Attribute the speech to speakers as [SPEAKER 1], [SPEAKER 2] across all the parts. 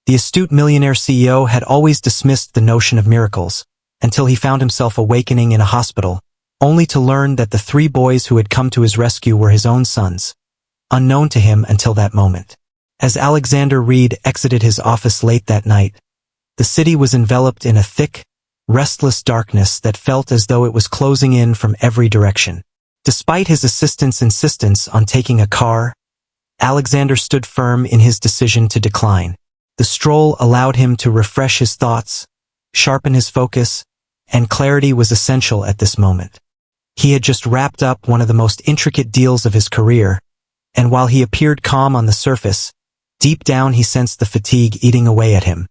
[SPEAKER 1] The astute millionaire CEO had always dismissed the notion of miracles, until he found himself awakening in a hospital, only to learn that the 3 boys who had come to his rescue were his own sons, unknown to him until that moment. As Alexander Reed exited his office late that night, the city was enveloped in a thick, restless darkness that felt as though it was closing in from every direction. Despite his assistant's insistence on taking a car, Alexander stood firm in his decision to decline. The stroll allowed him to refresh his thoughts, sharpen his focus, and clarity was essential at this moment. He had just wrapped up one of the most intricate deals of his career, and while he appeared calm on the surface, deep down he sensed the fatigue eating away at him.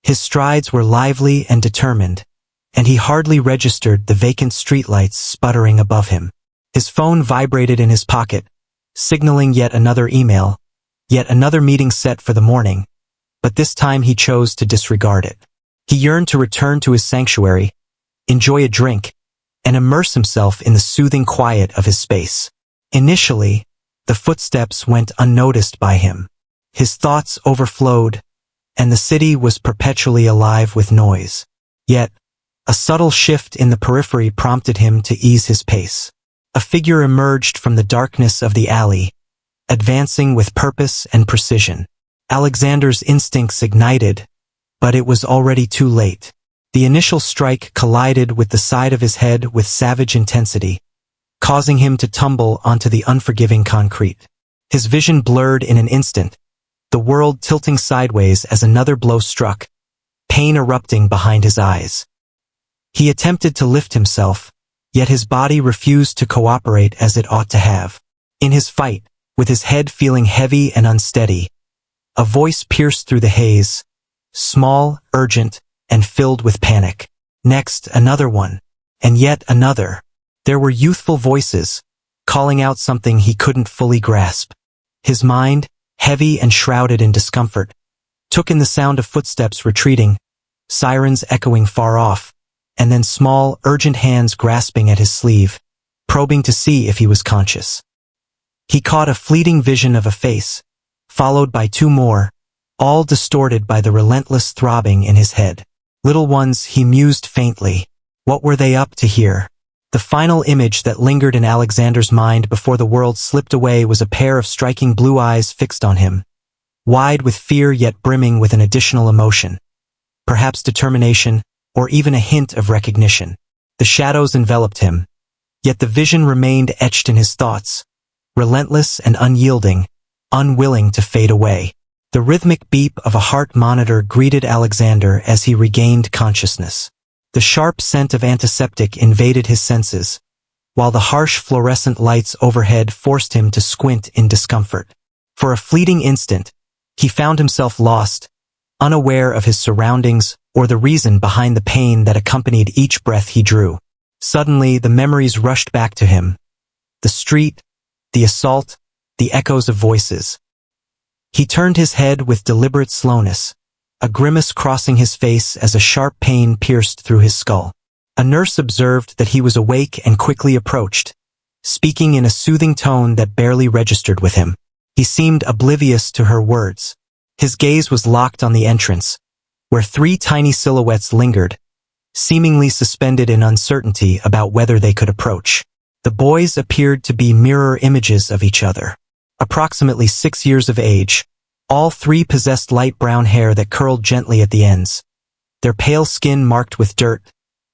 [SPEAKER 1] His strides were lively and determined, and he hardly registered the vacant streetlights sputtering above him. His phone vibrated in his pocket, signaling yet another email, yet another meeting set for the morning, but this time he chose to disregard it. He yearned to return to his sanctuary, enjoy a drink, and immerse himself in the soothing quiet of his space. Initially, the footsteps went unnoticed by him. His thoughts overflowed, and the city was perpetually alive with noise. Yet, a subtle shift in the periphery prompted him to ease his pace. A figure emerged from the darkness of the alley, advancing with purpose and precision. Alexander's instincts ignited, but it was already too late. The initial strike collided with the side of his head with savage intensity, causing him to tumble onto the unforgiving concrete. His vision blurred in an instant, the world tilting sideways as another blow struck, pain erupting behind his eyes. He attempted to lift himself, yet his body refused to cooperate as it ought to have. In his fight, with his head feeling heavy and unsteady, a voice pierced through the haze, small, urgent, and filled with panic. Next, another one, and yet another. There were youthful voices, calling out something he couldn't fully grasp. His mind, heavy and shrouded in discomfort, took in the sound of footsteps retreating, sirens echoing far off, and then small, urgent hands grasping at his sleeve, probing to see if he was conscious. He caught a fleeting vision of a face, followed by 2 more, all distorted by the relentless throbbing in his head. Little ones, he mused faintly. What were they up to here? The final image that lingered in Alexander's mind before the world slipped away was a pair of striking blue eyes fixed on him, wide with fear yet brimming with an additional emotion, perhaps determination, or even a hint of recognition. The shadows enveloped him, yet the vision remained etched in his thoughts, relentless and unyielding, unwilling to fade away. The rhythmic beep of a heart monitor greeted Alexander as he regained consciousness. The sharp scent of antiseptic invaded his senses, while the harsh fluorescent lights overhead forced him to squint in discomfort. For a fleeting instant, he found himself lost, unaware of his surroundings or the reason behind the pain that accompanied each breath he drew. Suddenly, the memories rushed back to him. The street, the assault, the echoes of voices. He turned his head with deliberate slowness, a grimace crossing his face as a sharp pain pierced through his skull. A nurse observed that he was awake and quickly approached, speaking in a soothing tone that barely registered with him. He seemed oblivious to her words. His gaze was locked on the entrance, where 3 tiny silhouettes lingered, seemingly suspended in uncertainty about whether they could approach. The boys appeared to be mirror images of each other. Approximately 6 years of age, all 3 possessed light brown hair that curled gently at the ends, their pale skin marked with dirt,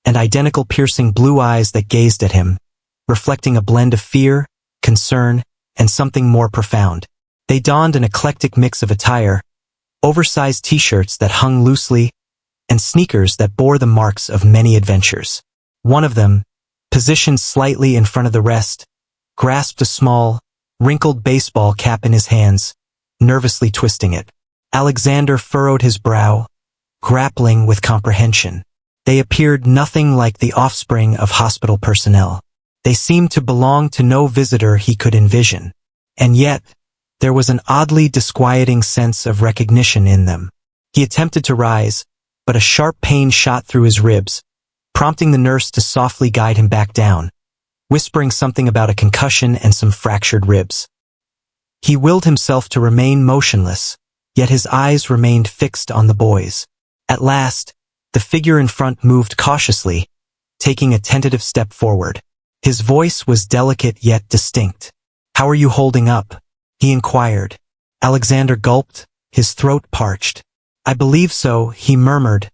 [SPEAKER 1] and identical piercing blue eyes that gazed at him, reflecting a blend of fear, concern, and something more profound. They donned an eclectic mix of attire, oversized t-shirts that hung loosely, and sneakers that bore the marks of many adventures. One of them, positioned slightly in front of the rest, grasped a small, wrinkled baseball cap in his hands, nervously twisting it. Alexander furrowed his brow, grappling with comprehension. They appeared nothing like the offspring of hospital personnel. They seemed to belong to no visitor he could envision. And yet, there was an oddly disquieting sense of recognition in them. He attempted to rise, but a sharp pain shot through his ribs, prompting the nurse to softly guide him back down, whispering something about a concussion and some fractured ribs. He willed himself to remain motionless, yet his eyes remained fixed on the boys. At last, the figure in front moved cautiously, taking a tentative step forward. His voice was delicate yet distinct. "How are you holding up?" he inquired. Alexander gulped, his throat parched. "I believe so," he murmured,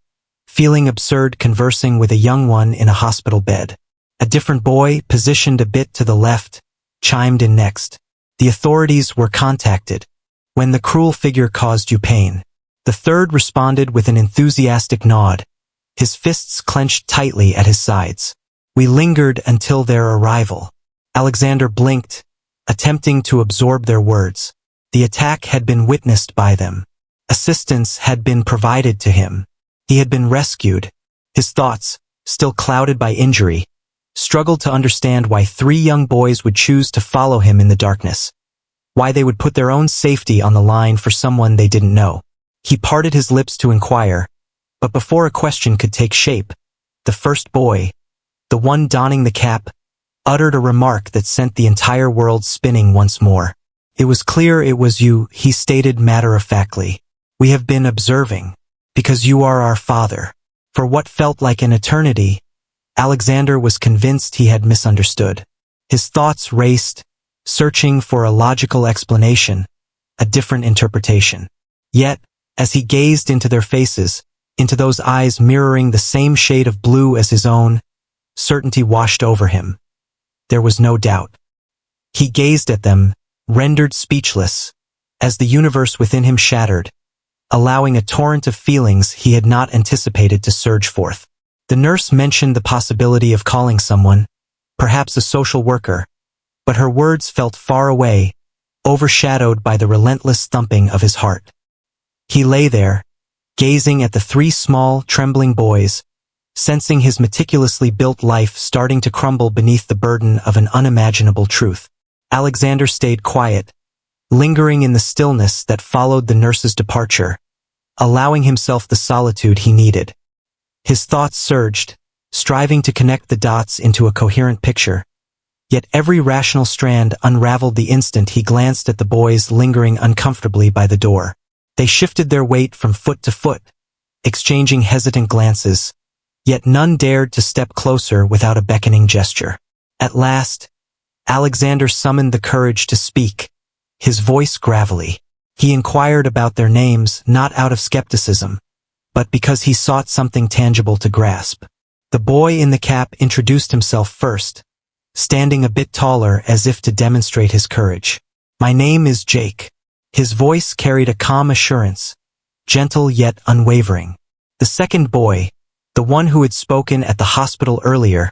[SPEAKER 1] feeling absurd conversing with a young one in a hospital bed. A different boy, positioned a bit to the left, chimed in next. "The authorities were contacted when the cruel figure caused you pain." The third responded with an enthusiastic nod, his fists clenched tightly at his sides. "We lingered until their arrival." Alexander blinked, attempting to absorb their words. The attack had been witnessed by them. Assistance had been provided to him. He had been rescued. His thoughts, still clouded by injury, struggled to understand why three young boys would choose to follow him in the darkness, why they would put their own safety on the line for someone they didn't know. He parted his lips to inquire, but before a question could take shape, the first boy, the one donning the cap, uttered a remark that sent the entire world spinning once more. "It was clear it was you," he stated matter-of-factly. "We have been observing, because you are our father." For what felt like an eternity, Alexander was convinced he had misunderstood. His thoughts raced, searching for a logical explanation, a different interpretation. Yet, as he gazed into their faces, into those eyes mirroring the same shade of blue as his own, certainty washed over him. There was no doubt. He gazed at them, rendered speechless, as the universe within him shattered, allowing a torrent of feelings he had not anticipated to surge forth. The nurse mentioned the possibility of calling someone, perhaps a social worker, but her words felt far away, overshadowed by the relentless thumping of his heart. He lay there, gazing at the three small, trembling boys, sensing his meticulously built life starting to crumble beneath the burden of an unimaginable truth. Alexander stayed quiet, lingering in the stillness that followed the nurse's departure, allowing himself the solitude he needed. His thoughts surged, striving to connect the dots into a coherent picture. Yet every rational strand unraveled the instant he glanced at the boys lingering uncomfortably by the door. They shifted their weight from foot to foot, exchanging hesitant glances, yet none dared to step closer without a beckoning gesture. At last, Alexander summoned the courage to speak, his voice gravelly. He inquired about their names not out of skepticism, but because he sought something tangible to grasp. The boy in the cap introduced himself first, standing a bit taller as if to demonstrate his courage. "My name is Jake." His voice carried a calm assurance, gentle yet unwavering. The second boy, the one who had spoken at the hospital earlier,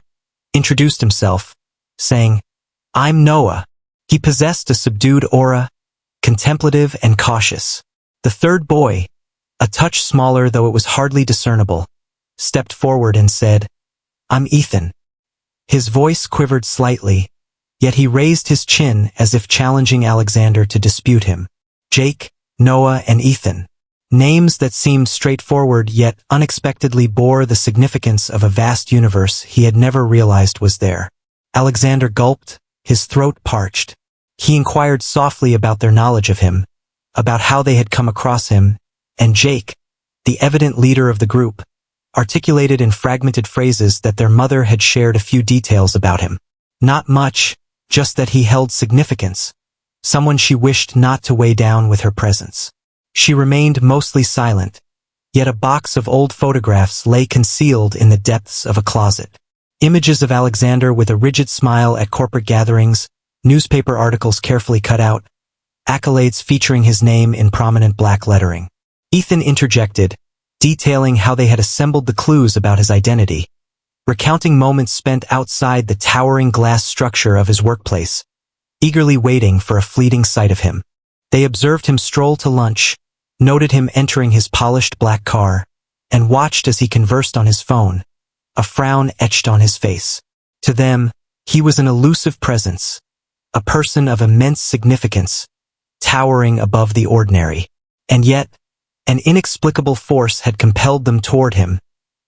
[SPEAKER 1] introduced himself, saying, "I'm Noah." He possessed a subdued aura, contemplative and cautious. The third boy, a touch smaller though it was hardly discernible, stepped forward and said, "I'm Ethan." His voice quivered slightly, yet he raised his chin as if challenging Alexander to dispute him. Jake, Noah, and Ethan. Names that seemed straightforward yet unexpectedly bore the significance of a vast universe he had never realized was there. Alexander gulped, his throat parched. He inquired softly about their knowledge of him, about how they had come across him, and Jake, the evident leader of the group, articulated in fragmented phrases that their mother had shared a few details about him. Not much, just that he held significance, someone she wished not to weigh down with her presence. She remained mostly silent, yet a box of old photographs lay concealed in the depths of a closet. Images of Alexander with a rigid smile at corporate gatherings, newspaper articles carefully cut out, accolades featuring his name in prominent black lettering. Ethan interjected, detailing how they had assembled the clues about his identity, recounting moments spent outside the towering glass structure of his workplace, eagerly waiting for a fleeting sight of him. They observed him stroll to lunch, noted him entering his polished black car, and watched as he conversed on his phone, a frown etched on his face. To them, he was an elusive presence, a person of immense significance, towering above the ordinary. And yet, an inexplicable force had compelled them toward him,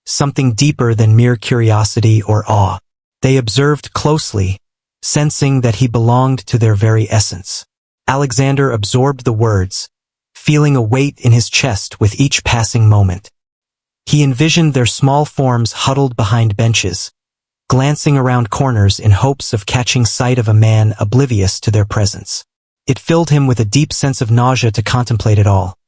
[SPEAKER 1] something deeper than mere curiosity or awe. They observed closely, sensing that he belonged to their very essence. Alexander absorbed the words, feeling a weight in his chest with each passing moment. He envisioned their small forms huddled behind benches, glancing around corners in hopes of catching sight of a man oblivious to their presence. It filled him with a deep sense of nausea to contemplate it all.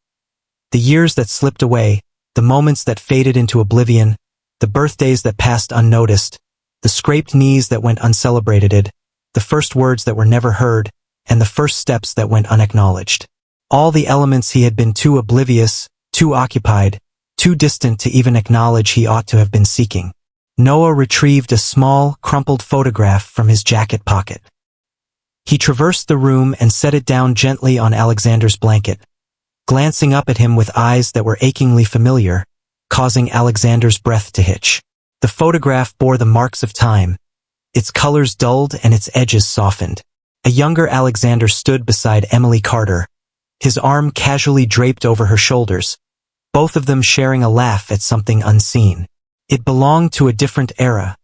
[SPEAKER 1] The years that slipped away, the moments that faded into oblivion, the birthdays that passed unnoticed, the scraped knees that went uncelebrated, the first words that were never heard, and the first steps that went unacknowledged. All the elements he had been too oblivious, too occupied, too distant to even acknowledge he ought to have been seeking. Noah retrieved a small, crumpled photograph from his jacket pocket. He traversed the room and set it down gently on Alexander's blanket, glancing up at him with eyes that were achingly familiar, causing Alexander's breath to hitch. The photograph bore the marks of time, its colors dulled and its edges softened. A younger Alexander stood beside Emily Carter, his arm casually draped over her shoulders, both of them sharing a laugh at something unseen. It belonged to a different era,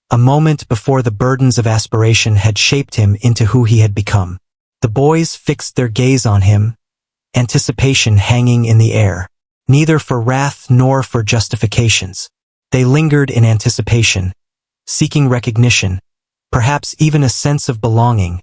[SPEAKER 1] a moment before the burdens of aspiration had shaped him into who he had become. The boys fixed their gaze on him, anticipation hanging in the air, neither for wrath nor for justifications. They lingered in anticipation, seeking recognition, perhaps even a sense of belonging,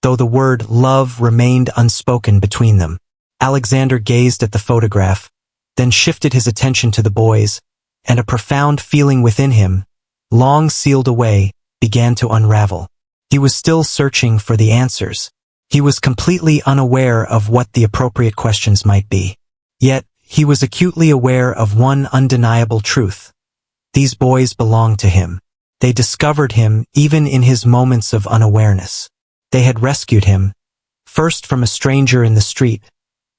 [SPEAKER 1] though the word love remained unspoken between them. Alexander gazed at the photograph, then shifted his attention to the boys, and a profound feeling within him, long sealed away, began to unravel. He was still searching for the answers. He was completely unaware of what the appropriate questions might be. Yet, he was acutely aware of one undeniable truth. These boys belonged to him. They discovered him even in his moments of unawareness. They had rescued him, first from a stranger in the street,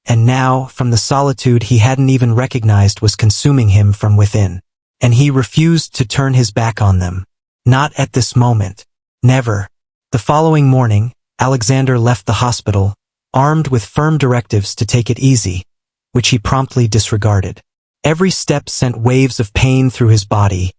[SPEAKER 1] and now from the solitude he hadn't even recognized was consuming him from within. And he refused to turn his back on them. Not at this moment. Never. The following morning, Alexander left the hospital, armed with firm directives to take it easy, which he promptly disregarded. Every step sent waves of pain through his body,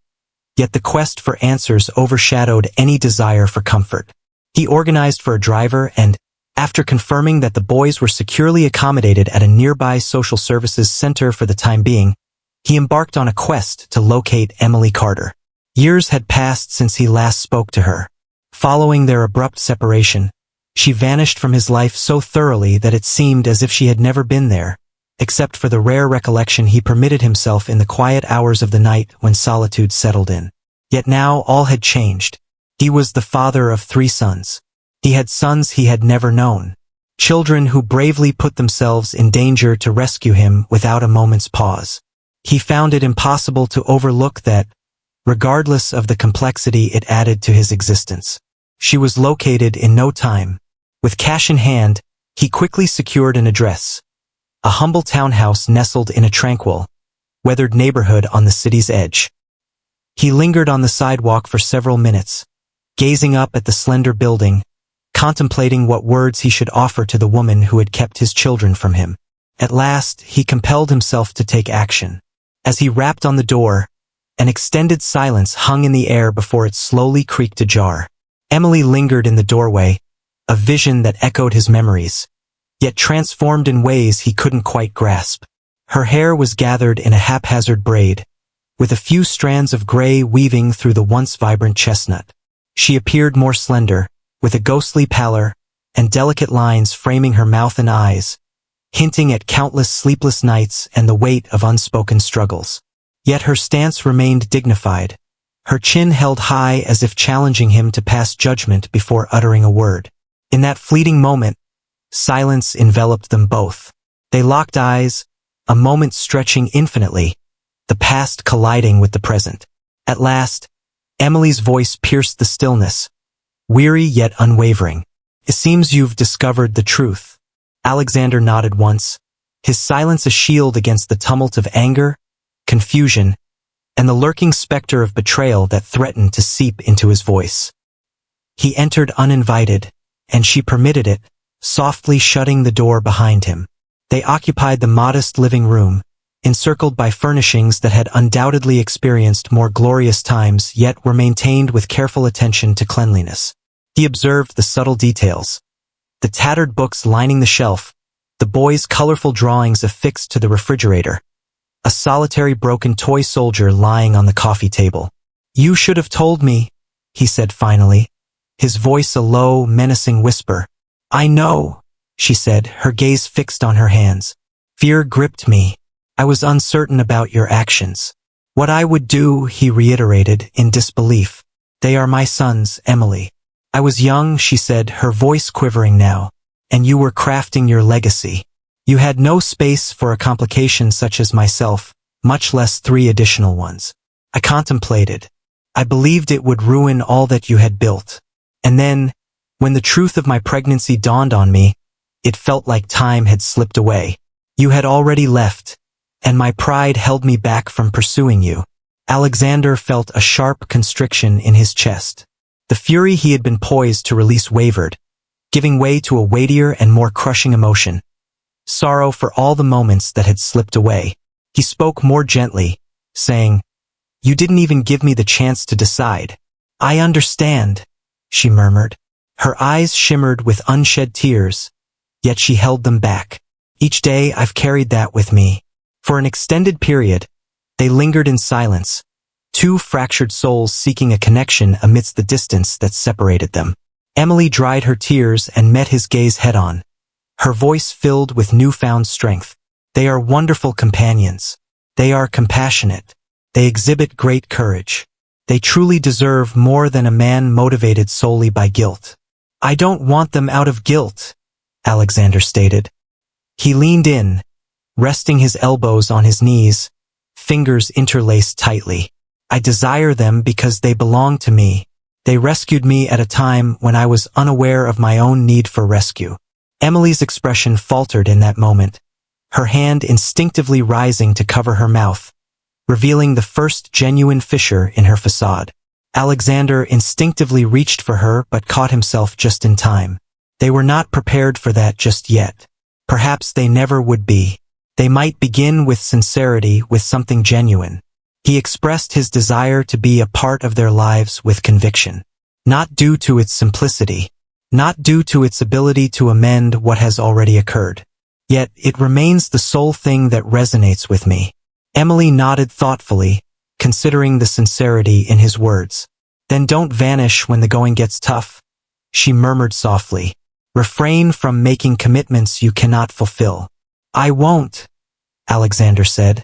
[SPEAKER 1] yet the quest for answers overshadowed any desire for comfort. He organized for a driver and, after confirming that the boys were securely accommodated at a nearby social services center for the time being, he embarked on a quest to locate Emily Carter. Years had passed since he last spoke to her. Following their abrupt separation, she vanished from his life so thoroughly that it seemed as if she had never been there, except for the rare recollection he permitted himself in the quiet hours of the night when solitude settled in. Yet now all had changed. He was the father of 3 sons. He had sons he had never known. Children who bravely put themselves in danger to rescue him without a moment's pause. He found it impossible to overlook that, regardless of the complexity it added to his existence. She was located in no time. With cash in hand, he quickly secured an address. A humble townhouse nestled in a tranquil, weathered neighborhood on the city's edge. He lingered on the sidewalk for several minutes, gazing up at the slender building, contemplating what words he should offer to the woman who had kept his children from him. At last, he compelled himself to take action. As he rapped on the door, an extended silence hung in the air before it slowly creaked ajar. Emily lingered in the doorway, a vision that echoed his memories, yet transformed in ways he couldn't quite grasp. Her hair was gathered in a haphazard braid, with a few strands of gray weaving through the once vibrant chestnut. She appeared more slender, with a ghostly pallor, and delicate lines framing her mouth and eyes, hinting at countless sleepless nights and the weight of unspoken struggles. Yet her stance remained dignified, her chin held high as if challenging him to pass judgment before uttering a word. In that fleeting moment, silence enveloped them both. They locked eyes, a moment stretching infinitely, the past colliding with the present. At last, Emily's voice pierced the stillness, weary yet unwavering. "It seems you've discovered the truth." Alexander nodded once, his silence a shield against the tumult of anger, confusion, and the lurking specter of betrayal that threatened to seep into his voice. He entered uninvited, and she permitted it, softly shutting the door behind him. They occupied the modest living room, encircled by furnishings that had undoubtedly experienced more glorious times yet were maintained with careful attention to cleanliness. He observed the subtle details. The tattered books lining the shelf, the boys' colorful drawings affixed to the refrigerator, a solitary broken toy soldier lying on the coffee table. "You should have told me," he said finally, his voice a low, menacing whisper. "I know," she said, her gaze fixed on her hands. "Fear gripped me. I was uncertain about your actions." "What I would do," he reiterated, in disbelief. "They are my sons, Emily." "I was young," she said, her voice quivering now, "and you were crafting your legacy. You had no space for a complication such as myself, much less 3 additional ones. I contemplated. I believed it would ruin all that you had built. And then, when the truth of my pregnancy dawned on me, it felt like time had slipped away. You had already left, and my pride held me back from pursuing you." Alexander felt a sharp constriction in his chest. The fury he had been poised to release wavered, giving way to a weightier and more crushing emotion. Sorrow for all the moments that had slipped away. He spoke more gently, saying, "You didn't even give me the chance to decide." "I understand," she murmured. Her eyes shimmered with unshed tears, yet she held them back. "Each day I've carried that with me." For an extended period, they lingered in silence, 2 fractured souls seeking a connection amidst the distance that separated them. Emily dried her tears and met his gaze head-on, her voice filled with newfound strength. "They are wonderful companions. They are compassionate. They exhibit great courage. They truly deserve more than a man motivated solely by guilt." "I don't want them out of guilt," Alexander stated. He leaned in, resting his elbows on his knees, fingers interlaced tightly. "I desire them because they belong to me. They rescued me at a time when I was unaware of my own need for rescue." Emily's expression faltered in that moment, her hand instinctively rising to cover her mouth, revealing the first genuine fissure in her facade. Alexander instinctively reached for her but caught himself just in time. They were not prepared for that just yet. Perhaps they never would be. They might begin with sincerity, with something genuine. He expressed his desire to be a part of their lives with conviction. Not due to its simplicity, not due to its ability to amend what has already occurred. Yet it remains the sole thing that resonates with me. Emily nodded thoughtfully, considering the sincerity in his words. "Then don't vanish when the going gets tough," she murmured softly. "Refrain from making commitments you cannot fulfill." "I won't," Alexander said,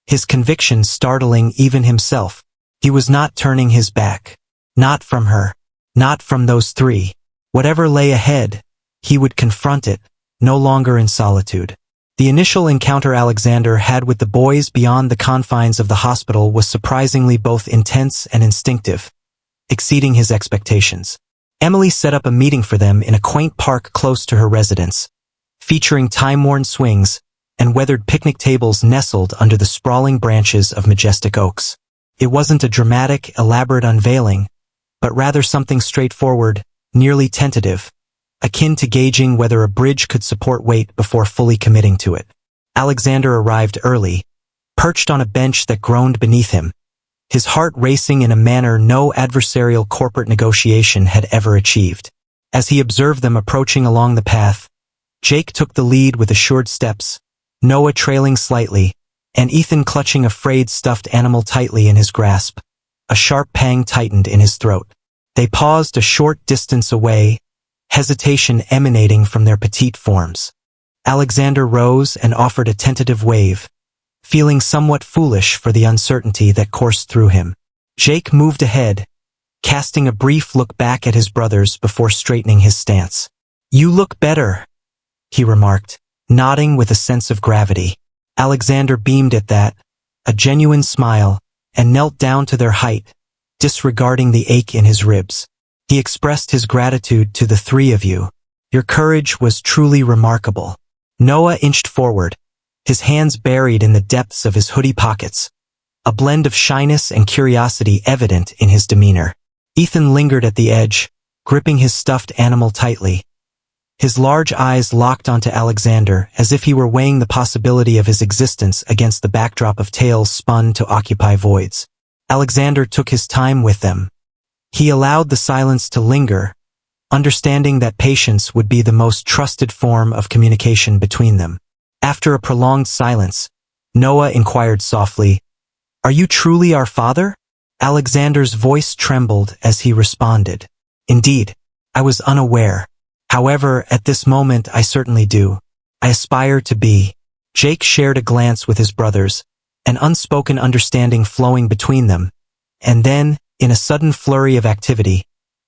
[SPEAKER 1] his conviction startling even himself. He was not turning his back. Not from her. Not from those 3. Whatever lay ahead, he would confront it, no longer in solitude. The initial encounter Alexander had with the boys beyond the confines of the hospital was surprisingly both intense and instinctive, exceeding his expectations. Emily set up a meeting for them in a quaint park close to her residence, featuring time-worn swings and weathered picnic tables nestled under the sprawling branches of majestic oaks. It wasn't a dramatic, elaborate unveiling, but rather something straightforward, nearly tentative, akin to gauging whether a bridge could support weight before fully committing to it. Alexander arrived early, perched on a bench that groaned beneath him, his heart racing in a manner no adversarial corporate negotiation had ever achieved. As he observed them approaching along the path, Jake took the lead with assured steps, Noah trailing slightly, and Ethan clutching a frayed stuffed animal tightly in his grasp. A sharp pang tightened in his throat. They paused a short distance away, hesitation emanating from their petite forms. Alexander rose and offered a tentative wave, feeling somewhat foolish for the uncertainty that coursed through him. Jake moved ahead, casting a brief look back at his brothers before straightening his stance. "You look better," he remarked, nodding with a sense of gravity. Alexander beamed at that, a genuine smile, and knelt down to their height, disregarding the ache in his ribs. He expressed his gratitude to the 3 of you. Your courage was truly remarkable. Noah inched forward, his hands buried in the depths of his hoodie pockets, a blend of shyness and curiosity evident in his demeanor. Ethan lingered at the edge, gripping his stuffed animal tightly. His large eyes locked onto Alexander as if he were weighing the possibility of his existence against the backdrop of tales spun to occupy voids. Alexander took his time with them. He allowed the silence to linger, understanding that patience would be the most trusted form of communication between them. After a prolonged silence, Noah inquired softly, "Are you truly our father?" Alexander's voice trembled as he responded, "Indeed, I was unaware. However, at this moment I certainly do. I aspire to be." Jake shared a glance with his brothers, an unspoken understanding flowing between them, and then, in a sudden flurry of activity,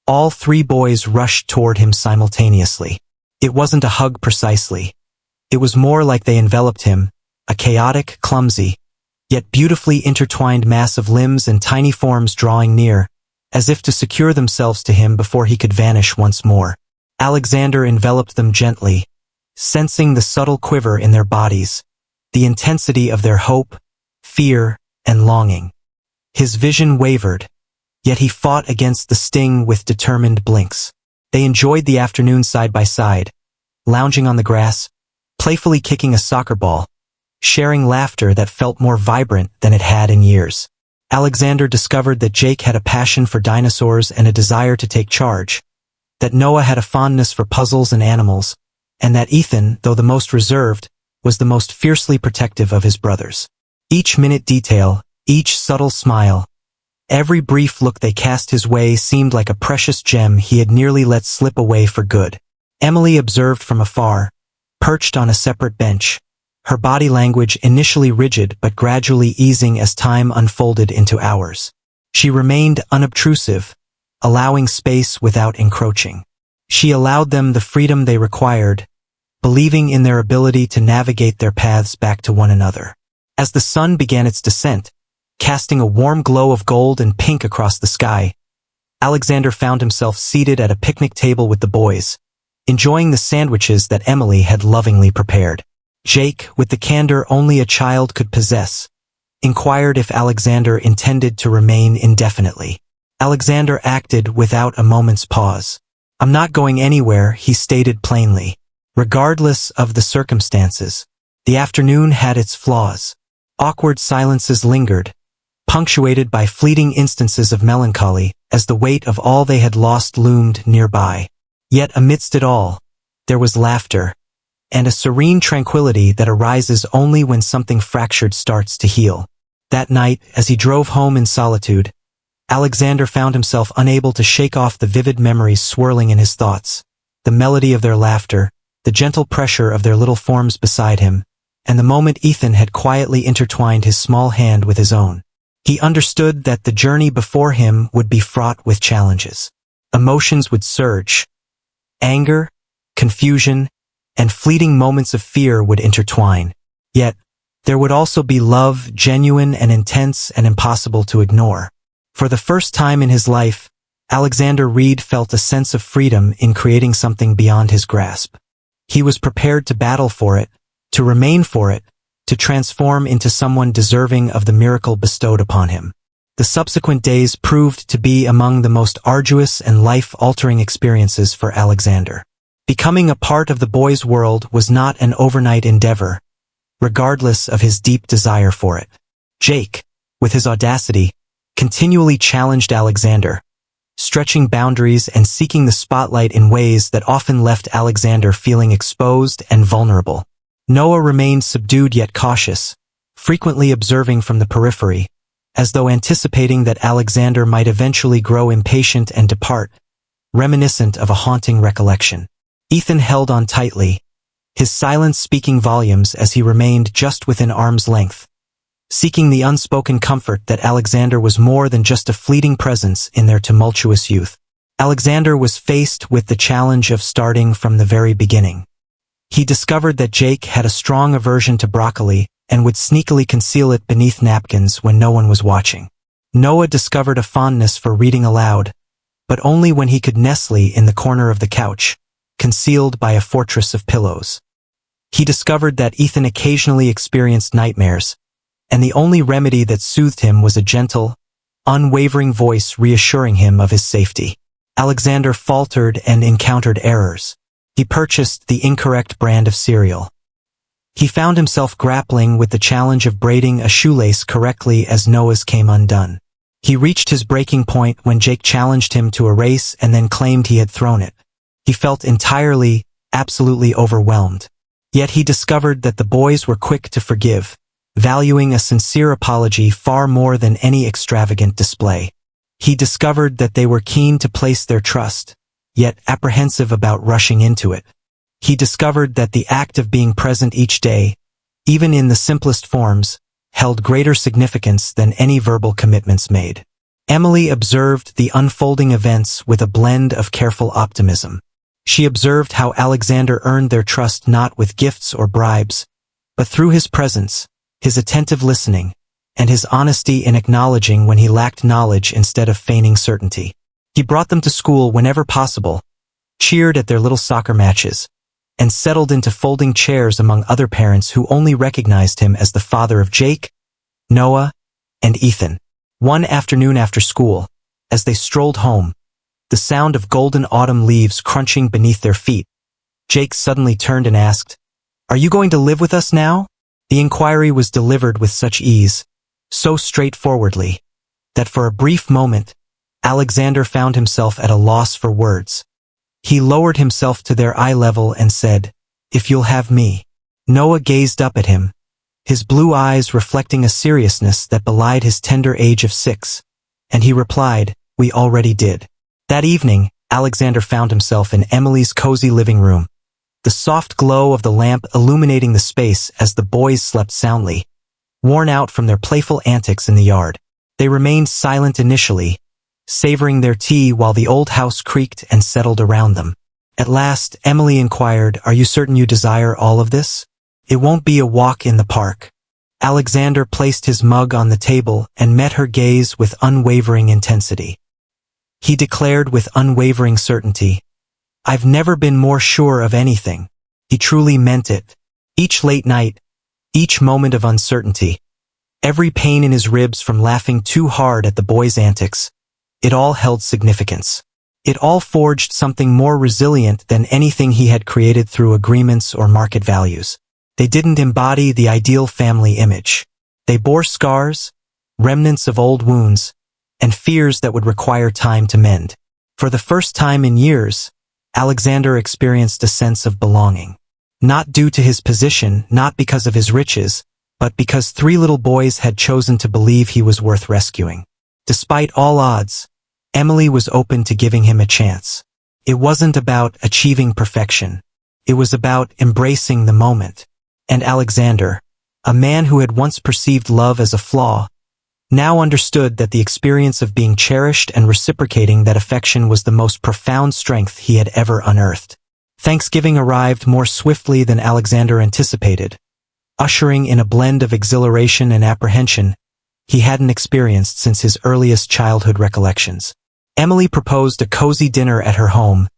[SPEAKER 1] all three boys rushed toward him simultaneously. It wasn't a hug precisely. It was more like they enveloped him, a chaotic, clumsy, yet beautifully intertwined mass of limbs and tiny forms drawing near, as if to secure themselves to him before he could vanish once more. Alexander enveloped them gently, sensing the subtle quiver in their bodies, the intensity of their hope, fear, and longing. His vision wavered, yet he fought against the sting with determined blinks. They enjoyed the afternoon side by side, lounging on the grass, playfully kicking a soccer ball, sharing laughter that felt more vibrant than it had in years. Alexander discovered that Jake had a passion for dinosaurs and a desire to take charge, that Noah had a fondness for puzzles and animals, and that Ethan, though the most reserved, was the most fiercely protective of his brothers. Each minute detail, each subtle smile, every brief look they cast his way seemed like a precious gem he had nearly let slip away for good. Emily observed from afar, perched on a separate bench, her body language initially rigid but gradually easing as time unfolded into hours. She remained unobtrusive, allowing space without encroaching. She allowed them the freedom they required, believing in their ability to navigate their paths back to one another. As the sun began its descent, casting a warm glow of gold and pink across the sky, Alexander found himself seated at a picnic table with the boys, enjoying the sandwiches that Emily had lovingly prepared. Jake, with the candor only a child could possess, inquired if Alexander intended to remain indefinitely. Alexander acted without a moment's pause. "I'm not going anywhere," he stated plainly. Regardless of the circumstances, the afternoon had its flaws. Awkward silences lingered, punctuated by fleeting instances of melancholy, as the weight of all they had lost loomed nearby. Yet amidst it all, there was laughter, and a serene tranquility that arises only when something fractured starts to heal. That night, as he drove home in solitude, Alexander found himself unable to shake off the vivid memories swirling in his thoughts, the melody of their laughter, the gentle pressure of their little forms beside him, and the moment Ethan had quietly intertwined his small hand with his own. He understood that the journey before him would be fraught with challenges. Emotions would surge. Anger, confusion, and fleeting moments of fear would intertwine. Yet, there would also be love, genuine and intense and impossible to ignore. For the first time in his life, Alexander Reed felt a sense of freedom in creating something beyond his grasp. He was prepared to battle for it, to remain for it, to transform into someone deserving of the miracle bestowed upon him. The subsequent days proved to be among the most arduous and life-altering experiences for Alexander. Becoming a part of the boys' world was not an overnight endeavor, regardless of his deep desire for it. Jake, with his audacity, continually challenged Alexander, stretching boundaries and seeking the spotlight in ways that often left Alexander feeling exposed and vulnerable. Noah remained subdued yet cautious, frequently observing from the periphery, as though anticipating that Alexander might eventually grow impatient and depart, reminiscent of a haunting recollection. Ethan held on tightly, his silence speaking volumes as he remained just within arm's length, seeking the unspoken comfort that Alexander was more than just a fleeting presence in their tumultuous youth. Alexander was faced with the challenge of starting from the very beginning. He discovered that Jake had a strong aversion to broccoli and would sneakily conceal it beneath napkins when no one was watching. Noah discovered a fondness for reading aloud, but only when he could nestle in the corner of the couch, concealed by a fortress of pillows. He discovered that Ethan occasionally experienced nightmares, and the only remedy that soothed him was a gentle, unwavering voice reassuring him of his safety. Alexander faltered and encountered errors. He purchased the incorrect brand of cereal. He found himself grappling with the challenge of braiding a shoelace correctly as Noah's came undone. He reached his breaking point when Jake challenged him to a race and then claimed he had thrown it. He felt entirely, absolutely overwhelmed. Yet he discovered that the boys were quick to forgive, valuing a sincere apology far more than any extravagant display. He discovered that they were keen to place their trust, yet apprehensive about rushing into it. He discovered that the act of being present each day, even in the simplest forms, held greater significance than any verbal commitments made. Emily observed the unfolding events with a blend of careful optimism. She observed how Alexander earned their trust not with gifts or bribes, but through his presence, his attentive listening, and his honesty in acknowledging when he lacked knowledge instead of feigning certainty. He brought them to school whenever possible, cheered at their little soccer matches, and settled into folding chairs among other parents who only recognized him as the father of Jake, Noah, and Ethan. One afternoon after school, as they strolled home, the sound of golden autumn leaves crunching beneath their feet, Jake suddenly turned and asked, "Are you going to live with us now?" The inquiry was delivered with such ease, so straightforwardly, that for a brief moment, Alexander found himself at a loss for words. He lowered himself to their eye level and said, "If you'll have me." Noah gazed up at him, his blue eyes reflecting a seriousness that belied his tender age of 6, and he replied, "We already did." That evening, Alexander found himself in Emily's cozy living room, the soft glow of the lamp illuminating the space as the boys slept soundly, worn out from their playful antics in the yard. They remained silent initially, savoring their tea while the old house creaked and settled around them. At last, Emily inquired, "Are you certain you desire all of this? It won't be a walk in the park." Alexander placed his mug on the table and met her gaze with unwavering intensity. He declared with unwavering certainty, "I've never been more sure of anything." He truly meant it. Each late night, each moment of uncertainty, every pain in his ribs from laughing too hard at the boys' antics, it all held significance. It all forged something more resilient than anything he had created through agreements or market values. They didn't embody the ideal family image. They bore scars, remnants of old wounds, and fears that would require time to mend. For the first time in years, Alexander experienced a sense of belonging. Not due to his position, not because of his riches, but because 3 little boys had chosen to believe he was worth rescuing. Despite all odds, Emily was open to giving him a chance. It wasn't about achieving perfection. It was about embracing the moment. And Alexander, a man who had once perceived love as a flaw, now understood that the experience of being cherished and reciprocating that affection was the most profound strength he had ever unearthed. Thanksgiving arrived more swiftly than Alexander anticipated, ushering in a blend of exhilaration and apprehension he hadn't experienced since his earliest childhood recollections. Emily proposed a cozy dinner at her home,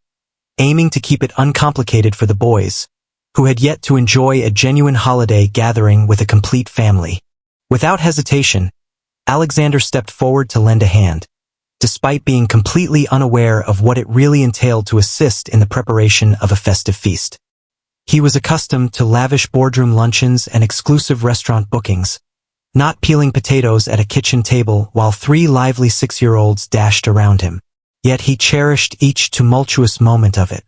[SPEAKER 1] aiming to keep it uncomplicated for the boys, who had yet to enjoy a genuine holiday gathering with a complete family. Without hesitation, Alexander stepped forward to lend a hand, despite being completely unaware of what it really entailed to assist in the preparation of a festive feast. He was accustomed to lavish boardroom luncheons and exclusive restaurant bookings, not peeling potatoes at a kitchen table while 3 lively 6-year-olds dashed around him. Yet he cherished each tumultuous moment of it.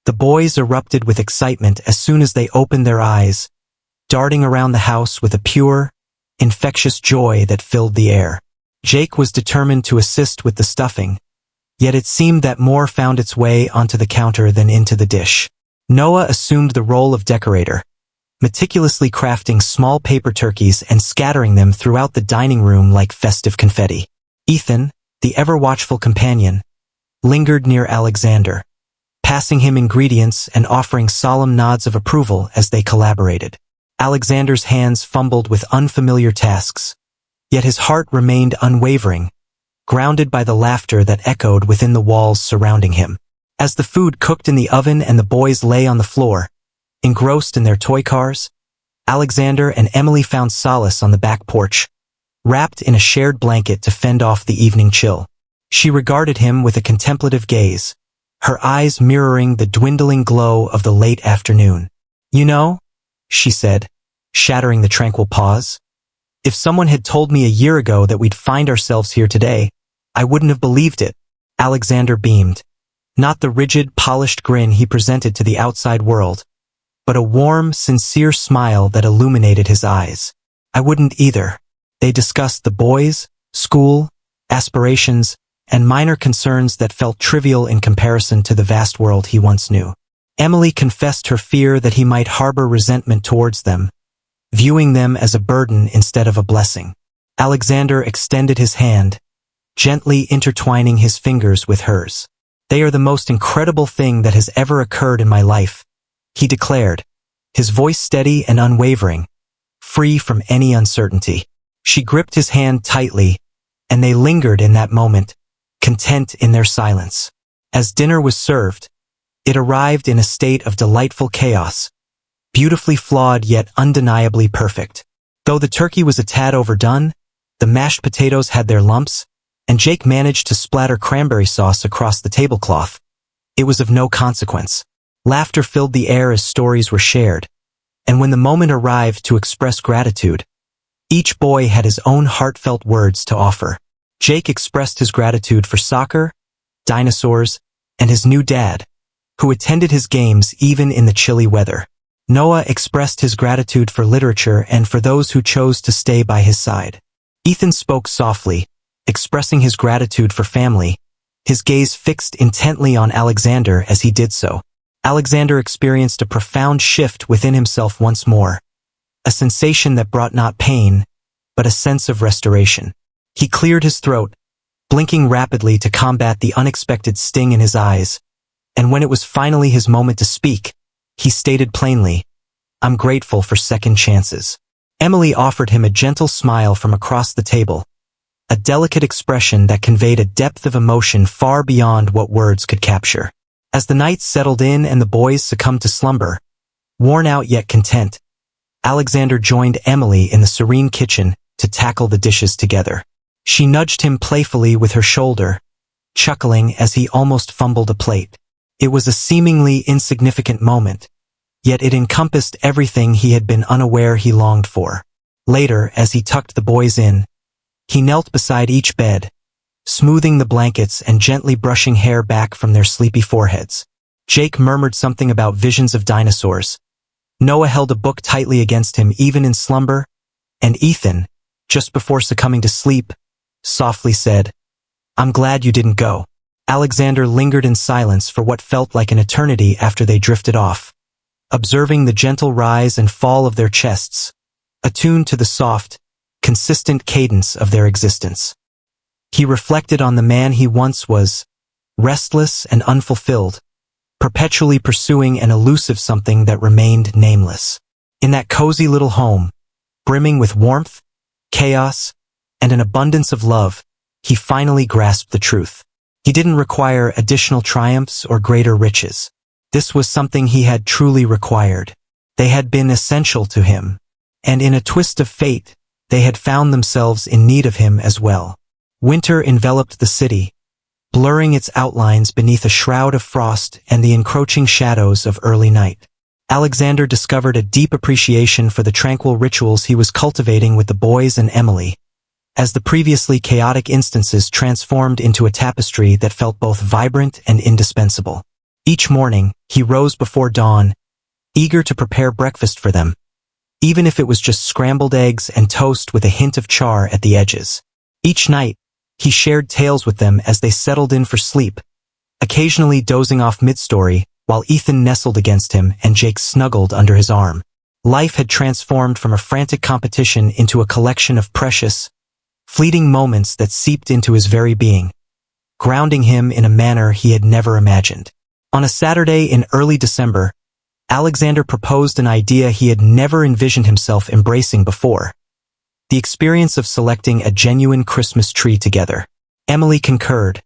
[SPEAKER 1] The boys erupted with excitement as soon as they opened their eyes, darting around the house with a pure, infectious joy that filled the air. Jake was determined to assist with the stuffing, yet it seemed that more found its way onto the counter than into the dish. Noah assumed the role of decorator, meticulously crafting small paper turkeys and scattering them throughout the dining room like festive confetti. Ethan, the ever-watchful companion, lingered near Alexander, passing him ingredients and offering solemn nods of approval as they collaborated. Alexander's hands fumbled with unfamiliar tasks, yet his heart remained unwavering, grounded by the laughter that echoed within the walls surrounding him. As the food cooked in the oven and the boys lay on the floor, engrossed in their toy cars, Alexander and Emily found solace on the back porch, wrapped in a shared blanket to fend off the evening chill. She regarded him with a contemplative gaze, her eyes mirroring the dwindling glow of the late afternoon. "You know," she said, shattering the tranquil pause, "if someone had told me a year ago that we'd find ourselves here today, I wouldn't have believed it." Alexander beamed, Not the rigid, polished grin he presented to the outside world, but a warm, sincere smile that illuminated his eyes. I wouldn't either. They discussed the boys, school, aspirations, and minor concerns that felt trivial in comparison to the vast world he once knew. Emily confessed her fear that he might harbor resentment towards them, viewing them as a burden instead of a blessing. Alexander extended his hand, gently intertwining his fingers with hers. They are the most incredible thing that has ever occurred in my life, he declared, his voice steady and unwavering, free from any uncertainty. She gripped his hand tightly, and they lingered in that moment, content in their silence. As dinner was served, it arrived in a state of delightful chaos, beautifully flawed yet undeniably perfect. Though the turkey was a tad overdone, the mashed potatoes had their lumps, and Jake managed to splatter cranberry sauce across the tablecloth. It was of no consequence. Laughter filled the air as stories were shared, and when the moment arrived to express gratitude, each boy had his own heartfelt words to offer. Jake expressed his gratitude for soccer, dinosaurs, and his new dad, who attended his games even in the chilly weather. Noah expressed his gratitude for literature and for those who chose to stay by his side. Ethan spoke softly, expressing his gratitude for family, his gaze fixed intently on Alexander as he did so. Alexander experienced a profound shift within himself once more, a sensation that brought not pain, but a sense of restoration. He cleared his throat, blinking rapidly to combat the unexpected sting in his eyes, and when it was finally his moment to speak, he stated plainly, "I'm grateful for second chances." Emily offered him a gentle smile from across the table, a delicate expression that conveyed a depth of emotion far beyond what words could capture. As the night settled in and the boys succumbed to slumber, worn out yet content, Alexander joined Emily in the serene kitchen to tackle the dishes together. She nudged him playfully with her shoulder, chuckling as he almost fumbled a plate. It was a seemingly insignificant moment, yet it encompassed everything he had been unaware he longed for. Later, as he tucked the boys in, he knelt beside each bed, smoothing the blankets and gently brushing hair back from their sleepy foreheads. Jake murmured something about visions of dinosaurs. Noah held a book tightly against him even in slumber, and Ethan, just before succumbing to sleep, softly said, "I'm glad you didn't go." Alexander lingered in silence for what felt like an eternity after they drifted off, observing the gentle rise and fall of their chests, attuned to the soft, consistent cadence of their existence. He reflected on the man he once was, restless and unfulfilled, perpetually pursuing an elusive something that remained nameless. In that cozy little home, brimming with warmth, chaos, and an abundance of love, he finally grasped the truth. He didn't require additional triumphs or greater riches. This was something he had truly required. They had been essential to him, and in a twist of fate, they had found themselves in need of him as well. Winter enveloped the city, blurring its outlines beneath a shroud of frost and the encroaching shadows of early night. Alexander discovered a deep appreciation for the tranquil rituals he was cultivating with the boys and Emily, as the previously chaotic instances transformed into a tapestry that felt both vibrant and indispensable. Each morning, he rose before dawn, eager to prepare breakfast for them, even if it was just scrambled eggs and toast with a hint of char at the edges. Each night, he shared tales with them as they settled in for sleep, occasionally dozing off mid-story while Ethan nestled against him and Jake snuggled under his arm. Life had transformed from a frantic competition into a collection of precious, fleeting moments that seeped into his very being, grounding him in a manner he had never imagined. On a Saturday in early December, Alexander proposed an idea he had never envisioned himself embracing before: the experience of selecting a genuine Christmas tree together. Emily concurred,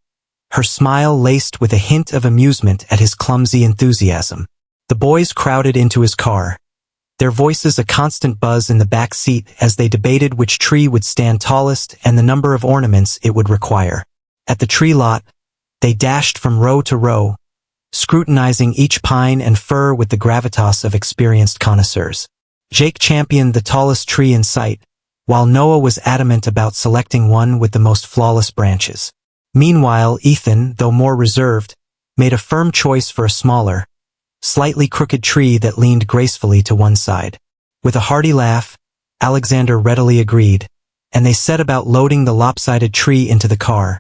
[SPEAKER 1] her smile laced with a hint of amusement at his clumsy enthusiasm. The boys crowded into his car, their voices a constant buzz in the back seat as they debated which tree would stand tallest and the number of ornaments it would require. At the tree lot, they dashed from row to row, scrutinizing each pine and fir with the gravitas of experienced connoisseurs. Jake championed the tallest tree in sight, while Noah was adamant about selecting one with the most flawless branches. Meanwhile, Ethan, though more reserved, made a firm choice for a smaller, slightly crooked tree that leaned gracefully to one side. With a hearty laugh, Alexander readily agreed, and they set about loading the lopsided tree into the car,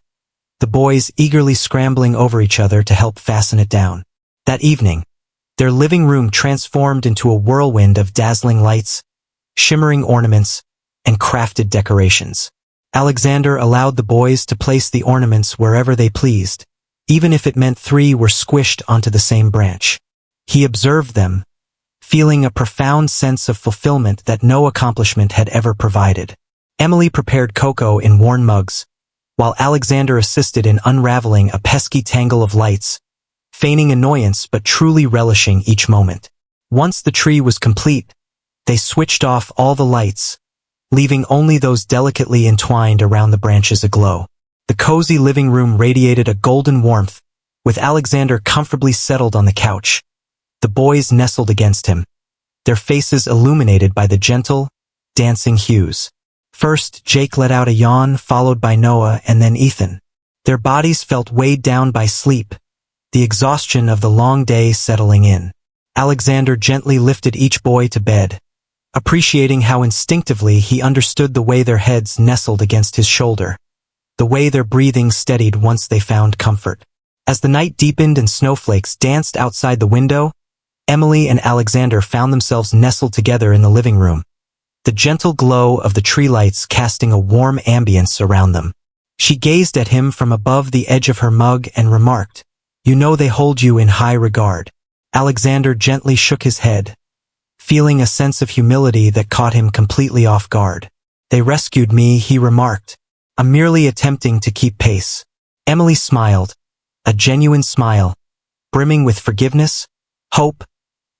[SPEAKER 1] the boys eagerly scrambling over each other to help fasten it down. That evening, their living room transformed into a whirlwind of dazzling lights, shimmering ornaments, and crafted decorations. Alexander allowed the boys to place the ornaments wherever they pleased, even if it meant 3 were squished onto the same branch. He observed them, feeling a profound sense of fulfillment that no accomplishment had ever provided. Emily prepared cocoa in worn mugs, while Alexander assisted in unraveling a pesky tangle of lights, feigning annoyance but truly relishing each moment. Once the tree was complete, they switched off all the lights, leaving only those delicately entwined around the branches aglow. The cozy living room radiated a golden warmth, with Alexander comfortably settled on the couch. The boys nestled against him, their faces illuminated by the gentle, dancing hues. First, Jake let out a yawn, followed by Noah and then Ethan. Their bodies felt weighed down by sleep, the exhaustion of the long day settling in. Alexander gently lifted each boy to bed, appreciating how instinctively he understood the way their heads nestled against his shoulder, the way their breathing steadied once they found comfort. As the night deepened and snowflakes danced outside the window, Emily and Alexander found themselves nestled together in the living room, the gentle glow of the tree lights casting a warm ambience around them. She gazed at him from above the edge of her mug and remarked, "You know they hold you in high regard." Alexander gently shook his head, feeling a sense of humility that caught him completely off guard. "They rescued me," he remarked. "I'm merely attempting to keep pace." Emily smiled, a genuine smile, brimming with forgiveness, hope,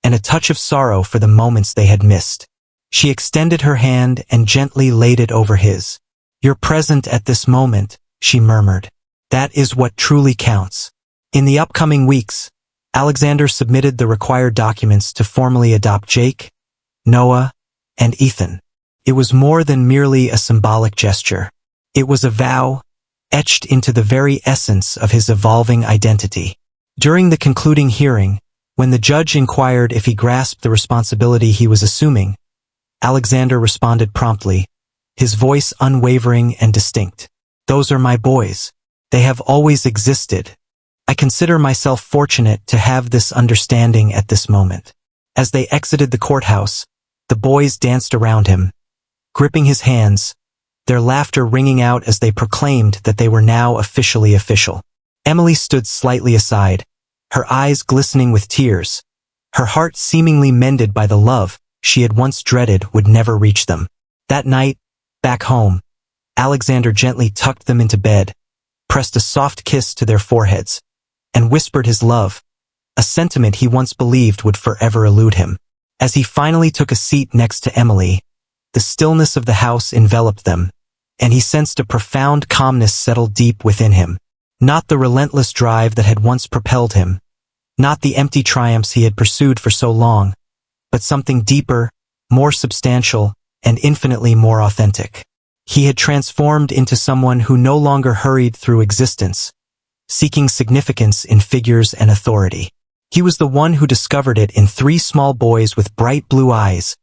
[SPEAKER 1] and a touch of sorrow for the moments they had missed. She extended her hand and gently laid it over his. "You're present at this moment," she murmured. "That is what truly counts." In the upcoming weeks, Alexander submitted the required documents to formally adopt Jake, Noah, and Ethan. It was more than merely a symbolic gesture. It was a vow, etched into the very essence of his evolving identity. During the concluding hearing, when the judge inquired if he grasped the responsibility he was assuming, Alexander responded promptly, his voice unwavering and distinct. "Those are my boys. They have always existed. I consider myself fortunate to have this understanding at this moment." As they exited the courthouse, the boys danced around him, gripping his hands, their laughter ringing out as they proclaimed that they were now officially official. Emily stood slightly aside, her eyes glistening with tears, her heart seemingly mended by the love she had once dreaded would never reach them. That night, back home, Alexander gently tucked them into bed, pressed a soft kiss to their foreheads, and whispered his love, a sentiment he once believed would forever elude him. As he finally took a seat next to Emily, the stillness of the house enveloped them, and he sensed a profound calmness settle deep within him. Not the relentless drive that had once propelled him, not the empty triumphs he had pursued for so long, but something deeper, more substantial, and infinitely more authentic. He had transformed into someone who no longer hurried through existence, seeking significance in figures and authority. He was the one who discovered it in 3 small boys with bright blue eyes,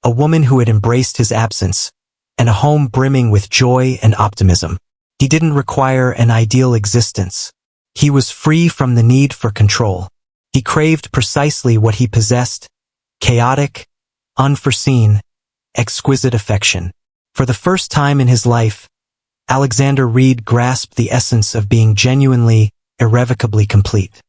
[SPEAKER 1] a woman who had embraced his absence, and a home brimming with joy and optimism. He didn't require an ideal existence. He was free from the need for control. He craved precisely what he possessed: chaotic, unforeseen, exquisite affection. For the first time in his life, Alexander Reed grasped the essence of being genuinely, irrevocably complete.